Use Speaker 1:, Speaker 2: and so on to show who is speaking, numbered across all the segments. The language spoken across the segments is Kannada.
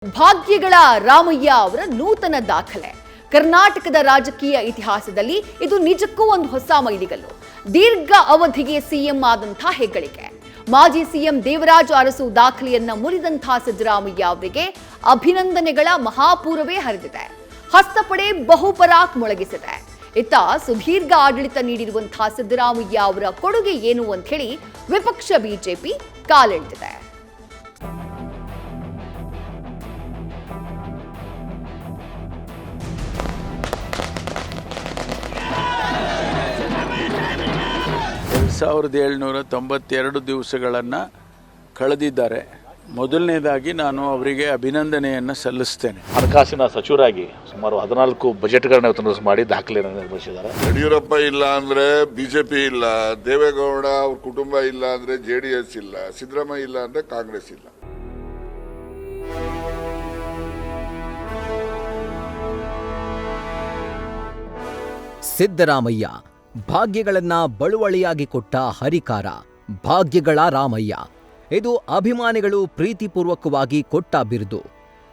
Speaker 1: ಭಾಗ್ಯಗಳ ರಾಮಯ್ಯ ಅವರ ನೂತನ ದಾಖಲೆ. ಕರ್ನಾಟಕದ ರಾಜಕೀಯ ಇತಿಹಾಸದಲ್ಲಿ ಇದು ನಿಜಕ್ಕೂ ಒಂದು ಹೊಸ ಮೈಲಿಗಲ್ಲು. ದೀರ್ಘ ಅವಧಿಗೆ ಸಿಎಂ ಆದಂತಹ ಹೆಗ್ಗಳಿಕೆ. ಮಾಜಿ ಸಿಎಂ ದೇವರಾಜ ಅರಸು ದಾಖಲೆಯನ್ನ ಮುರಿದಂತಹ ಸಿದ್ದರಾಮಯ್ಯ ಅವರಿಗೆ ಅಭಿನಂದನೆಗಳ ಮಹಾಪೂರವೇ ಹರಿದಿದೆ. ಹಸ್ತಪಡೆ ಬಹುಪರಾಕ್ ಮೊಳಗಿಸಿದೆ. ಇತ್ತ ಸುದೀರ್ಘ ಆಡಳಿತ ನೀಡಿರುವಂತಹ ಸಿದ್ದರಾಮಯ್ಯ ಅವರ ಕೊಡುಗೆ ಏನು ಅಂತ ಹೇಳಿ ವಿಪಕ್ಷ ಬಿಜೆಪಿ ಕಾಲೆಳೆದಿದೆ.
Speaker 2: ಸಾವಿರದ 792 ದಿವಸಗಳನ್ನು ಕಳೆದಿದ್ದಾರೆ. ಮೊದಲನೇದಾಗಿ ನಾನು ಅವರಿಗೆ ಅಭಿನಂದನೆಯನ್ನು ಸಲ್ಲಿಸ್ತೇನೆ.
Speaker 3: ಹಣಕಾಸಿನ ಸಚಿವರಾಗಿ ಸುಮಾರು 14 ಬಜೆಟ್ಗಳನ್ನ ಮಾಡಿ ದಾಖಲೆಯನ್ನು ನಿರ್ಮಿಸಿದ್ದಾರೆ.
Speaker 4: ಯಡಿಯೂರಪ್ಪ ಇಲ್ಲ ಅಂದ್ರೆ ಬಿಜೆಪಿ ಇಲ್ಲ, ದೇವೇಗೌಡ ಅವ್ರ ಕುಟುಂಬ ಇಲ್ಲ ಅಂದ್ರೆ ಜೆಡಿಎಸ್ ಇಲ್ಲ, ಸಿದ್ದರಾಮಯ್ಯ ಇಲ್ಲ ಅಂದ್ರೆ ಕಾಂಗ್ರೆಸ್ ಇಲ್ಲ.
Speaker 5: ಸಿದ್ದರಾಮಯ್ಯ ಭಾಗ್ಯಗಳನ್ನ ಬಳುವಳಿಯಾಗಿ ಕೊಟ್ಟ ಹರಿಕಾರ, ಭಾಗ್ಯಗಳ ರಾಮಯ್ಯ. ಇದು ಅಭಿಮಾನಿಗಳು ಪ್ರೀತಿಪೂರ್ವಕವಾಗಿ ಕೊಟ್ಟ ಬಿರುದು.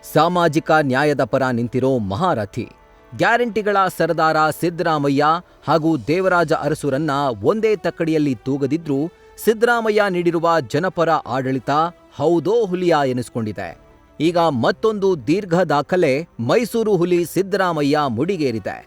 Speaker 5: ಸಾಮಾಜಿಕ ನ್ಯಾಯದ ಪರ ನಿಂತಿರೋ ಮಹಾರಥಿ, ಗ್ಯಾರಂಟಿಗಳ ಸರದಾರ ಸಿದ್ದರಾಮಯ್ಯ ಹಾಗೂ ದೇವರಾಜ ಅರಸುರನ್ನ ಒಂದೇ ತಕ್ಕಡಿಯಲ್ಲಿ ತೂಗದಿದ್ರೂ ಸಿದ್ದರಾಮಯ್ಯ ನೀಡಿರುವ ಜನಪರ ಆಡಳಿತ ಹೌದೋ ಹುಲಿಯಾ ಎನಿಸಿಕೊಂಡಿದೆ. ಈಗ ಮತ್ತೊಂದು ದೀರ್ಘ ದಾಖಲೆ ಮೈಸೂರು ಹುಲಿ ಸಿದ್ದರಾಮಯ್ಯ ಮುಡಿಗೇರಿದೆ.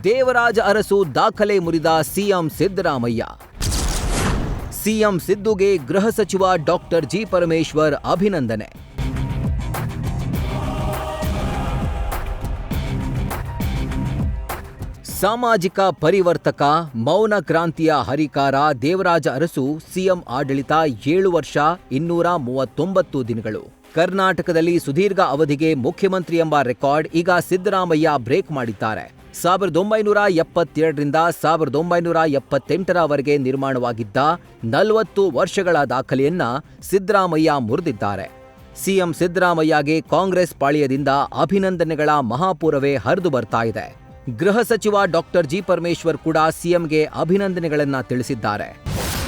Speaker 5: ದೇವರಾಜ ಅರಸು ದಾಖಲೆ ಮುರಿದ ಸಿಎಂ ಸಿದ್ದರಾಮಯ್ಯ. ಸಿಎಂ ಸಿದ್ದುಗೆ ಗೃಹ ಸಚಿವ ಡಾಕ್ಟರ್ ಜಿ ಪರಮೇಶ್ವರ್ ಅಭಿನಂದನೆ. ಸಾಮಾಜಿಕ ಪರಿವರ್ತಕ, ಮೌನ ಕ್ರಾಂತಿಯ ಹರಿಕಾರ ದೇವರಾಜ ಅರಸು ಸಿಎಂ ಆಡಳಿತ 7 ವರ್ಷ 239 ದಿನಗಳು. ಕರ್ನಾಟಕದಲ್ಲಿ ಸುದೀರ್ಘ ಅವಧಿಗೆ ಮುಖ್ಯಮಂತ್ರಿ ಎಂಬ ರೆಕಾರ್ಡ್ ಈಗ ಸಿದ್ದರಾಮಯ್ಯ ಬ್ರೇಕ್ ಮಾಡಿದ್ದಾರೆ. 1972ರಿಂದ 1978ರವರೆಗೆ ನಿರ್ಮಾಣವಾಗಿದ್ದ 40 ವರ್ಷಗಳ ದಾಖಲೆಯನ್ನ ಸಿದ್ದರಾಮಯ್ಯ ಮುರಿದಿದ್ದಾರೆ. ಸಿಎಂ ಸಿದ್ದರಾಮಯ್ಯಗೆ ಕಾಂಗ್ರೆಸ್ ಪಾಳ್ಯದಿಂದ ಅಭಿನಂದನೆಗಳ ಮಹಾಪೂರವೇ ಹರಿದು ಬರ್ತಾ ಇದೆ. ಗೃಹ ಸಚಿವ ಡಾಕ್ಟರ್ ಜಿ ಪರಮೇಶ್ವರ್ ಕೂಡ ಸಿಎಂಗೆ ಅಭಿನಂದನೆಗಳನ್ನ ತಿಳಿಸಿದ್ದಾರೆ.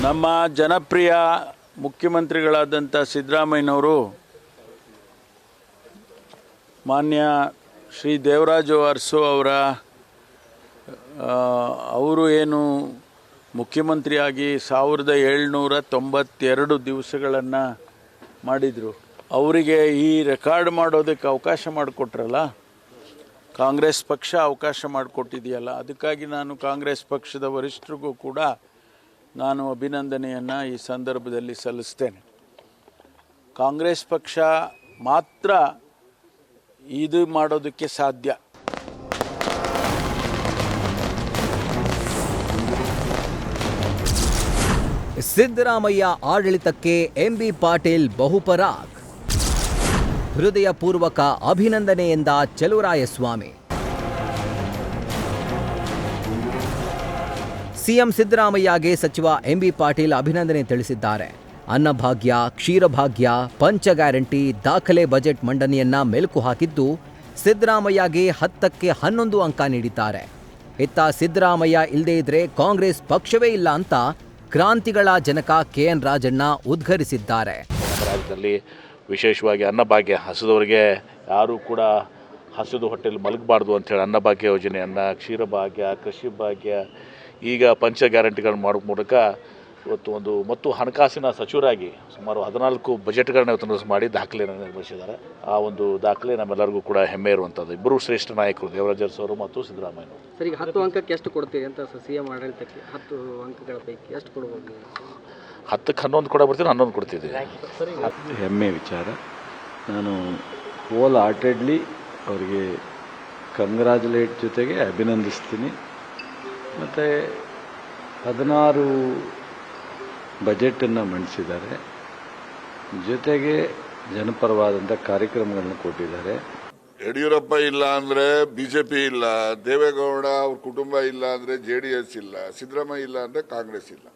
Speaker 2: ನಮ್ಮ ಜನಪ್ರಿಯ ಮುಖ್ಯಮಂತ್ರಿಗಳಾದಂಥ ಸಿದ್ದರಾಮಯ್ಯನವರು ಮಾನ್ಯ ಶ್ರೀ ದೇವರಾಜ ಅರಸು ಅವರು ಏನು ಮುಖ್ಯಮಂತ್ರಿಯಾಗಿ 1792 ದಿವಸಗಳನ್ನು ಮಾಡಿದರು. ಅವರಿಗೆ ಈ ರೆಕಾರ್ಡ್ ಮಾಡೋದಕ್ಕೆ ಅವಕಾಶ ಮಾಡಿಕೊಟ್ರಲ್ಲ, ಕಾಂಗ್ರೆಸ್ ಪಕ್ಷ ಅವಕಾಶ ಮಾಡಿಕೊಟ್ಟಿದೆಯಲ್ಲ, ಅದಕ್ಕಾಗಿ ನಾನು ಕಾಂಗ್ರೆಸ್ ಪಕ್ಷದ ವರಿಷ್ಠರಿಗೂ ಕೂಡ ನಾನು ಅಭಿನಂದನೆಯನ್ನು ಈ ಸಂದರ್ಭದಲ್ಲಿ ಸಲ್ಲಿಸ್ತೇನೆ. ಕಾಂಗ್ರೆಸ್ ಪಕ್ಷ ಮಾತ್ರ ಇದು ಮಾಡೋದಕ್ಕೆ ಸಾಧ್ಯ.
Speaker 5: ಸಿದ್ದರಾಮಯ್ಯ ಆಡಳಿತಕ್ಕೆ ಎಂಬಿ ಪಾಟೀಲ್ ಬಹುಪರಾಕ್. ಹೃದಯಪೂರ್ವಕ ಅಭಿನಂದನೆ ಎಂದ ಚಲುವರಾಯಸ್ವಾಮಿ. ಸಿಎಂ ಸಿದ್ದರಾಮಯ್ಯಗೆ ಸಚಿವ ಎಂಬಿ ಪಾಟೀಲ್ ಅಭಿನಂದನೆ ತಿಳಿಸಿದ್ದಾರೆ. ಅನ್ನಭಾಗ್ಯ, ಕ್ಷೀರಭಾಗ್ಯ, ಪಂಚ ಗ್ಯಾರಂಟಿ, ದಾಖಲೆ ಬಜೆಟ್ ಮಂಡನೆಯನ್ನ ಮೆಲುಕು ಹಾಕಿದ್ದು ಸಿದ್ದರಾಮಯ್ಯಗೆ 10ಕ್ಕೆ 11 ಅಂಕ ನೀಡಿದ್ದಾರೆ. ಇತ್ತ ಸಿದ್ದರಾಮಯ್ಯ ಇಲ್ಲದೇ ಇದ್ರೆ ಕಾಂಗ್ರೆಸ್ ಪಕ್ಷವೇ ಇಲ್ಲ ಅಂತ ಕ್ರಾಂತಿಗಳ ಜನಕ ಕೆಎನ್ ರಾಜಣ್ಣ ಉದ್ಘರಿಸಿದ್ದಾರೆ.
Speaker 3: ರಾಜ್ಯದಲ್ಲಿ ವಿಶೇಷವಾಗಿ ಅನ್ನಭಾಗ್ಯ, ಹಸಿದವರಿಗೆ ಯಾರೂ ಕೂಡ ಹಸಿದು ಹೊಟ್ಟೆಯಲ್ಲಿ ಮಲಗಬಾರ್ದು ಅಂಥೇಳಿ ಅನ್ನಭಾಗ್ಯ ಯೋಜನೆಯನ್ನು, ಕ್ಷೀರಭಾಗ್ಯ, ಕೃಷಿ ಭಾಗ್ಯ, ಈಗ ಪಂಚ ಗ್ಯಾರಂಟಿಗಳನ್ನು ಮಾಡೋ ಮೂಲಕ ಇವತ್ತು ಮತ್ತು ಹಣಕಾಸಿನ ಸಚಿವರಾಗಿ ಸುಮಾರು 14 ಬಜೆಟ್ಗಳನ್ನ ಮಾಡಿ ದಾಖಲೆಯನ್ನು ನಿರ್ಮಿಸಿದ್ದಾರೆ. ಆ ಒಂದು ದಾಖಲೆ ನಮ್ಮೆಲ್ಲರಿಗೂ ಕೂಡ ಹೆಮ್ಮೆ ಇರುವಂಥದ್ದು. ಇಬ್ಬರು ಶ್ರೇಷ್ಠ ನಾಯಕರು, ದೇವರಾಜ ಅರಸು ಅವರು ಮತ್ತು ಸಿದ್ದರಾಮಯ್ಯ.
Speaker 6: ಸರ್, ಈಗ 10 ಅಂಕಕ್ಕೆ ಎಷ್ಟು ಕೊಡ್ತೀವಿ ಅಂತ ಸಿಎಂ ಆಡಳಿತಕ್ಕೆ? 10 ಅಂಕಗಳ ಪೈಕಿ ಎಷ್ಟು ಕೊಡ್ಬೋದು?
Speaker 3: 10ಕ್ಕೆ 11 ಕೂಡ ಬರ್ತೀನಿ, 11 ಕೊಡ್ತಿದ್ದೀವಿ.
Speaker 7: ಹೆಮ್ಮೆ ವಿಚಾರ. ನಾನು ಹೋಲ್ ಹಾರ್ಟೆಡ್ಲಿ ಅವರಿಗೆ ಕಂಗ್ರ್ಯಾಚುಲೇಟ್ ಜೊತೆಗೆ ಅಭಿನಂದಿಸ್ತೀನಿ. ಮತ್ತು 16 ಬಜೆಟನ್ನು ಮಂಡಿಸಿದ್ದಾರೆ, ಜೊತೆಗೆ ಜನಪರವಾದಂಥ ಕಾರ್ಯಕ್ರಮಗಳನ್ನು ಕೊಟ್ಟಿದ್ದಾರೆ.
Speaker 4: ಯಡಿಯೂರಪ್ಪ ಇಲ್ಲ ಅಂದ್ರೆ ಬಿಜೆಪಿ ಇಲ್ಲ, ದೇವೇಗೌಡ ಅವ್ರ ಕುಟುಂಬ ಇಲ್ಲ ಅಂದ್ರೆ ಜೆಡಿಎಸ್ ಇಲ್ಲ, ಸಿದ್ದರಾಮಯ್ಯ ಇಲ್ಲ ಅಂದ್ರೆ ಕಾಂಗ್ರೆಸ್ ಇಲ್ಲ.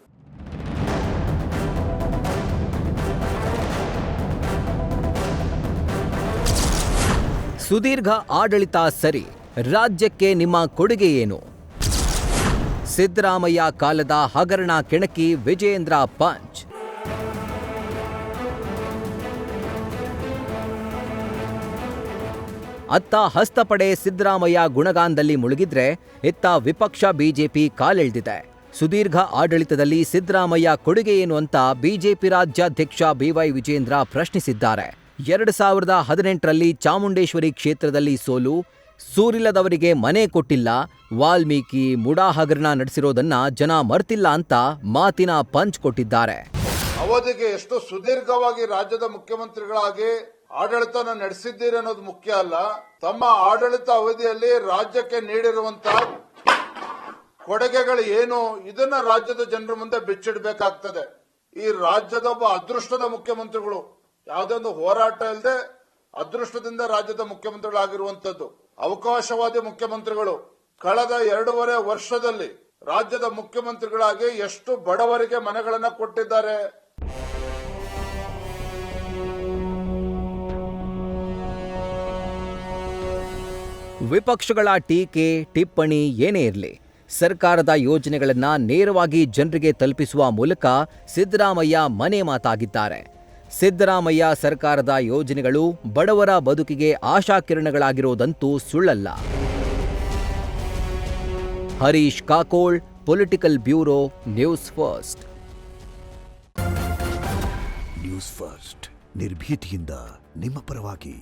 Speaker 5: ಸುದೀರ್ಘ ಆಡಳಿತ ಸರಿ, ರಾಜ್ಯಕ್ಕೆ ನಿಮ್ಮ ಕೊಡುಗೆ ಏನು? ಸಿದ್ದರಾಮಯ್ಯ ಕಾಲದ ಹಗರಣ ಕೆಣಕಿ ವಿಜಯೇಂದ್ರ ಪಂಚ್. ಅತ್ತ ಹಸ್ತಪಡೆ ಸಿದ್ದರಾಮಯ್ಯ ಗುಣಗಾನದಲ್ಲಿ ಮುಳುಗಿದ್ರೆ ಇತ್ತ ವಿಪಕ್ಷ ಬಿಜೆಪಿ ಕಾಲೆಳೆದಿದೆ. ಸುದೀರ್ಘ ಆಡಳಿತದಲ್ಲಿ ಸಿದ್ದರಾಮಯ್ಯ ಕೊಡುಗೆ ಏನು ಅಂತ ಬಿಜೆಪಿ ರಾಜ್ಯಾಧ್ಯಕ್ಷ ಬಿವೈ ವಿಜೇಂದ್ರ ಪ್ರಶ್ನಿಸಿದ್ದಾರೆ. 2018ರಲ್ಲಿ ಚಾಮುಂಡೇಶ್ವರಿ ಕ್ಷೇತ್ರದಲ್ಲಿ ಸೋಲು, ಸೂರಿಲ್ಲದವರಿಗೆ ಮನೆ ಕೊಟ್ಟಿಲ್ಲ, ವಾಲ್ಮೀಕಿ ಮುಡಾ ಹಗರಣ ನಡೆಸಿರೋದನ್ನ ಜನ ಮರ್ತಿಲ್ಲ ಅಂತ ಮಾತಿನ ಪಂಚ್ ಕೊಟ್ಟಿದ್ದಾರೆ.
Speaker 8: ಅವಧಿಗೆ ಎಷ್ಟು ಸುದೀರ್ಘವಾಗಿ ರಾಜ್ಯದ ಮುಖ್ಯಮಂತ್ರಿಗಳಾಗಿ ಆಡಳಿತನ ನಡೆಸಿದ್ದೀರಿ ಅನ್ನೋದು ಮುಖ್ಯ ಅಲ್ಲ, ತಮ್ಮ ಆಡಳಿತ ಅವಧಿಯಲ್ಲಿ ರಾಜ್ಯಕ್ಕೆ ನೀಡಿರುವಂತಹ ಕೊಡುಗೆಗಳು ಏನು ಇದನ್ನ ರಾಜ್ಯದ ಜನರ ಮುಂದೆ ಬಿಚ್ಚಿಡಬೇಕಾಗ್ತದೆ. ಈ ರಾಜ್ಯದ ಒಬ್ಬ ಅದೃಷ್ಟದ ಮುಖ್ಯಮಂತ್ರಿಗಳು, ಯಾವುದೇ ಒಂದು ಹೋರಾಟ ಇಲ್ಲದೆ ಅದೃಷ್ಟದಿಂದ ರಾಜ್ಯದ ಮುಖ್ಯಮಂತ್ರಿಗಳಾಗಿರುವಂತದ್ದು, ಅವಕಾಶವಾದಿ ಮುಖ್ಯಮಂತ್ರಿಗಳು. ಕಳೆದ 2.5 ವರ್ಷದಲ್ಲಿ ರಾಜ್ಯದ ಮುಖ್ಯಮಂತ್ರಿಗಳಾಗಿ ಎಷ್ಟು ಬಡವರಿಗೆ ಮನೆಗಳನ್ನ ಕೊಟ್ಟಿದ್ದಾರೆ.
Speaker 5: ವಿಪಕ್ಷಗಳ ಟೀಕೆ ಟಿಪ್ಪಣಿ ಏನೇ ಇರಲಿ, ಸರ್ಕಾರದ ಯೋಜನೆಗಳನ್ನು ನೇರವಾಗಿ ಜನರಿಗೆ ತಲುಪಿಸುವ ಮೂಲಕ ಸಿದ್ದರಾಮಯ್ಯ ಮನೆ ಮಾತಾಗಿದ್ದಾರೆ. ಸಿದ್ದರಾಮಯ್ಯ ಸರ್ಕಾರದ ಯೋಜನೆಗಳು ಬಡವರ ಬದುಕಿಗೆ ಆಶಾಕಿರಣಗಳಾಗಿರೋದಂತೂ ಸುಳ್ಳಲ್ಲ. Harish Kakol, political bureau, news first.
Speaker 9: News first ನಿರ್ಭೀತಿಯಿಂದ ನಿಮ್ಮ ಪರವಾಗಿ.